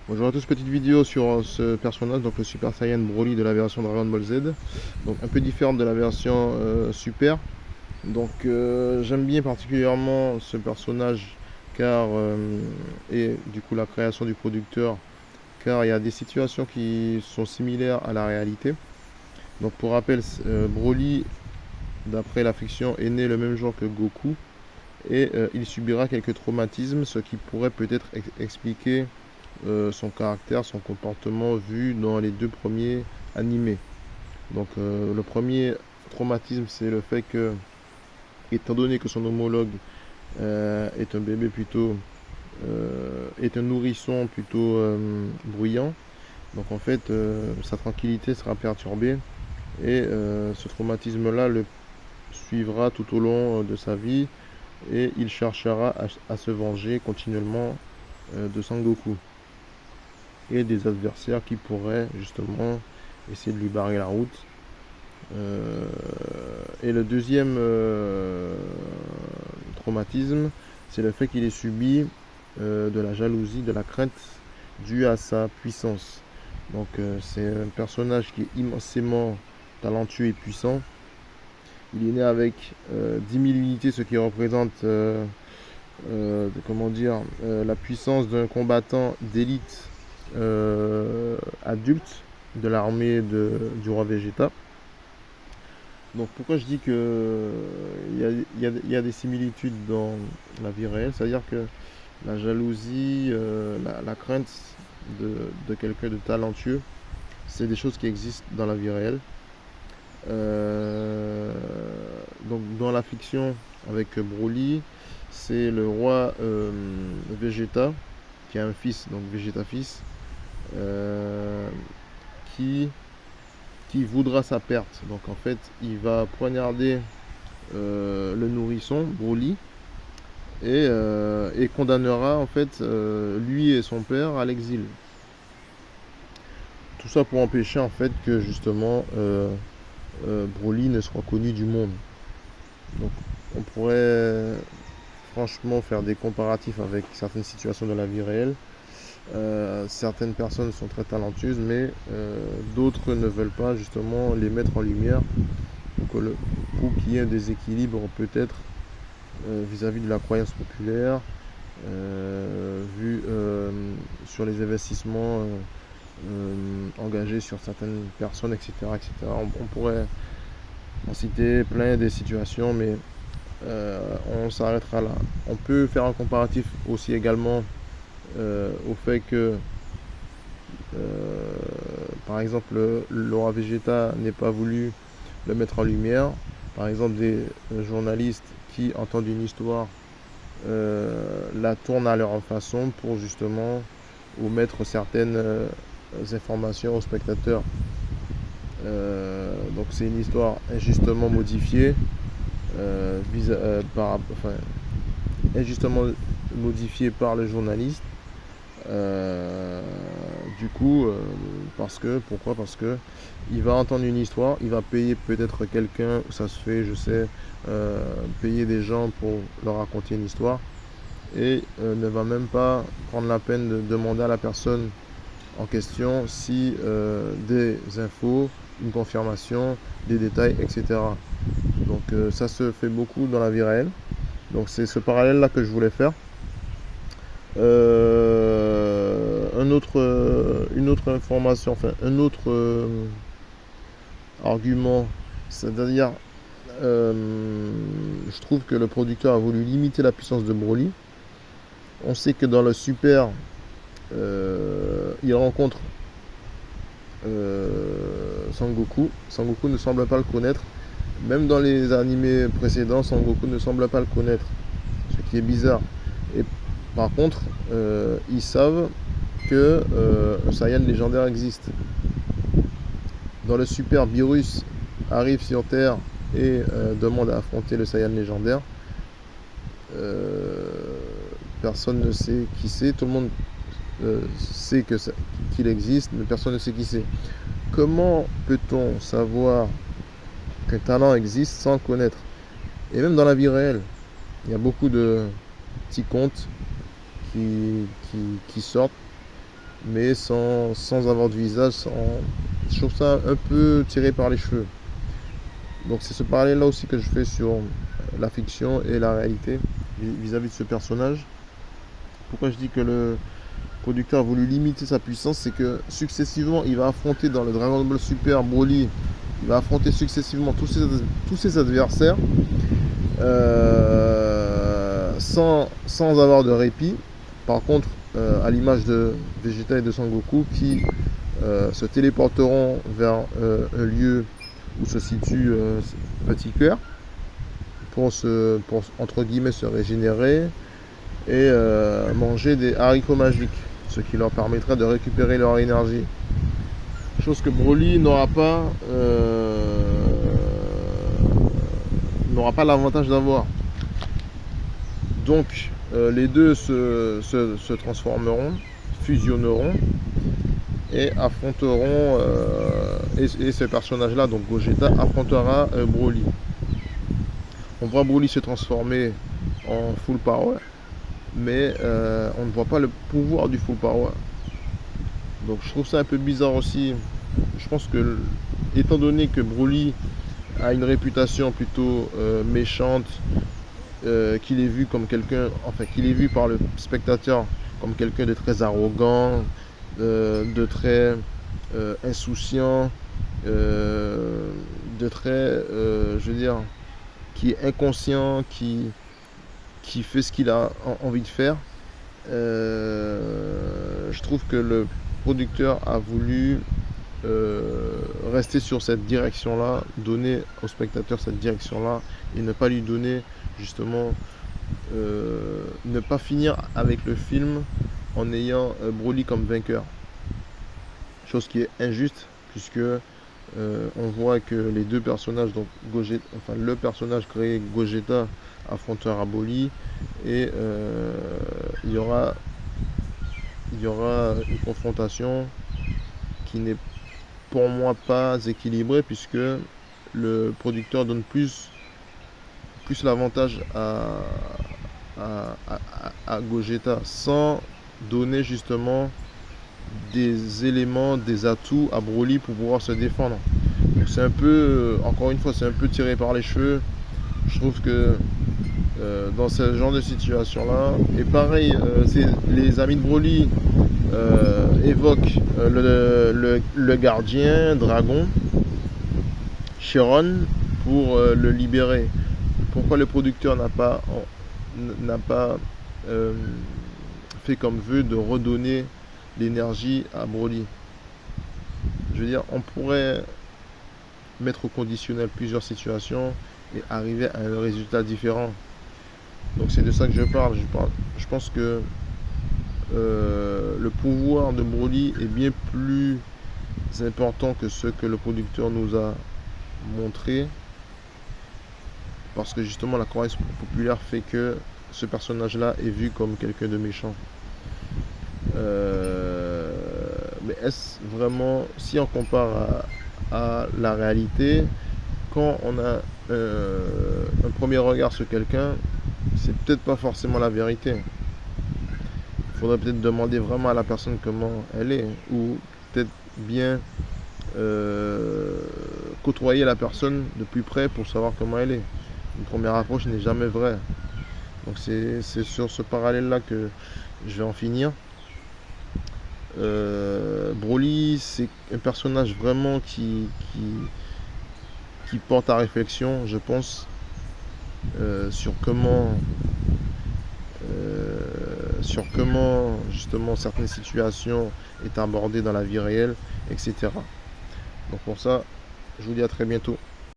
Bonjour à tous, petite vidéo sur ce personnage, donc le Super Saiyan Broly de la version Dragon Ball Z. Donc un peu différente de la version Super. Donc j'aime bien particulièrement ce personnage car et du coup la création du producteur, car il y a des situations qui sont similaires à la réalité. Donc pour rappel, Broly, d'après la fiction, est né le même jour que Goku et il subira quelques traumatismes, ce qui pourrait peut-être expliquer son caractère, son comportement vu dans les deux premiers animés. Donc le premier traumatisme, c'est le fait que, étant donné que son homologue est un bébé plutôt, est un nourrisson plutôt bruyant, donc en fait sa tranquillité sera perturbée et ce traumatisme-là le suivra tout au long de sa vie et il cherchera à se venger continuellement de Sangoku et des adversaires qui pourraient justement essayer de lui barrer la route. Et le deuxième traumatisme, c'est le fait qu'il ait subi de la jalousie, de la crainte due à sa puissance. Donc c'est un personnage qui est immensément talentueux et puissant. Il est né avec 10 000 unités, ce qui représente comment dire, la puissance d'un combattant d'élite adulte de l'armée du roi Vegeta. Donc pourquoi je dis que il y a des similitudes dans la vie réelle, c'est-à-dire que la jalousie, la crainte de quelqu'un de talentueux, c'est des choses qui existent dans la vie réelle. Donc dans la fiction avec Broly, c'est le roi Vegeta qui a un fils, donc Vegeta fils, euh, qui, qui voudra sa perte. Donc en fait, il va poignarder le nourrisson, Broly, et condamnera en fait lui et son père à l'exil. Tout ça pour empêcher en fait que justement Broly ne soit connu du monde. Donc on pourrait franchement faire des comparatifs avec certaines situations de la vie réelle. Certaines personnes sont très talentueuses, mais d'autres ne veulent pas justement les mettre en lumière pour qu'il y ait un déséquilibre peut-être vis-à-vis de la croyance populaire, vu sur les investissements engagés sur certaines personnes, etc. etc. On pourrait en citer plein des situations, mais on s'arrêtera là. On peut faire un comparatif aussi également au fait que par exemple Laura Vegeta n'ait pas voulu le mettre en lumière. Par exemple des journalistes qui entendent une histoire la tournent à leur façon pour justement omettre certaines informations aux spectateurs. Donc c'est une histoire injustement modifiée enfin, injustement modifiée par le journaliste. Euh, du coup, pourquoi? Parce que il va entendre une histoire, il va payer peut-être quelqu'un, ça se fait, je sais, payer des gens pour leur raconter une histoire, et ne va même pas prendre la peine de demander à la personne en question si des infos, une confirmation, des détails, etc. Donc ça se fait beaucoup dans la vie réelle. Donc c'est ce parallèle-là que je voulais faire. Une autre information, enfin un autre argument, c'est-à-dire je trouve que le producteur a voulu limiter la puissance de Broly. On sait que dans le Super, il rencontre Sangoku. Sangoku ne semble pas le connaître. Même dans les animés précédents, Sangoku ne semble pas le connaître, ce qui est bizarre. Et par contre, ils savent que un Saiyan légendaire existe. Dans le Super, Beerus arrive sur Terre et demande à affronter le Saiyan légendaire. Personne ne sait qui c'est, tout le monde sait qu'il existe, mais personne ne sait qui c'est. Comment peut-on savoir qu'un talent existe sans le connaître? Et même dans la vie réelle, il y a beaucoup de petits contes qui sortent mais sans avoir de visage. Je trouve ça un peu tiré par les cheveux. Donc c'est ce parallèle là aussi que je fais sur la fiction et la réalité vis-à-vis de ce personnage. Pourquoi je dis que le producteur a voulu limiter sa puissance, c'est que successivement il va affronter dans le Dragon Ball Super Broly, il va affronter successivement tous ses adversaires sans avoir de répit. Par contre, à l'image de Vegeta et de Son Goku qui se téléporteront vers un lieu où se situe Petit Cœur pour entre guillemets se régénérer et manger des haricots magiques, ce qui leur permettra de récupérer leur énergie. Chose que Broly n'aura pas l'avantage d'avoir. Donc les deux se transformeront, fusionneront et affronteront et ce personnage là, donc Gogeta, affrontera Broly. On voit Broly se transformer en full power, mais on ne voit pas le pouvoir du full power. Donc je trouve ça un peu bizarre aussi. Je pense que étant donné que Broly a une réputation plutôt méchante, qu'il est vu comme quelqu'un, enfin qu'il est vu par le spectateur comme quelqu'un de très arrogant, de très insouciant, de très, je veux dire, qui est inconscient, qui fait ce qu'il a envie de faire. Je trouve que le producteur a voulu rester sur cette direction-là, donner au spectateur cette direction-là et ne pas lui donner justement, ne pas finir avec le film en ayant Broly comme vainqueur. Chose qui est injuste puisque on voit que les deux personnages, donc Gogeta, enfin le personnage créé Gogeta affrontera Broly et il y aura une confrontation qui n'est pour moi pas équilibrée puisque le producteur donne plus l'avantage à Gogeta sans donner justement des éléments, des atouts à Broly pour pouvoir se défendre. Donc c'est un peu, encore une fois, c'est un peu tiré par les cheveux. Je trouve que dans ce genre de situation là, et pareil, les amis de Broly évoquent le gardien dragon Chiron pour le libérer. Pourquoi le producteur n'a pas fait comme vœu de redonner l'énergie à Broly? Je veux dire, on pourrait mettre au conditionnel plusieurs situations et arriver à un résultat différent. Donc c'est de ça que je parle. Je pense que le pouvoir de Broly est bien plus important que ce que le producteur nous a montré, parce que justement la croyance populaire fait que ce personnage là est vu comme quelqu'un de méchant. Mais est-ce vraiment, si on compare à la réalité, quand on a un premier regard sur quelqu'un, c'est peut-être pas forcément la vérité. Il faudrait peut-être demander vraiment à la personne comment elle est, ou peut-être bien côtoyer la personne de plus près pour savoir comment elle est. Une première approche n'est jamais vraie. Donc c'est sur ce parallèle là que je vais en finir. Broly, c'est un personnage vraiment qui porte à réflexion, je pense, sur comment justement certaines situations est abordées dans la vie réelle, etc. Donc pour ça, je vous dis à très bientôt.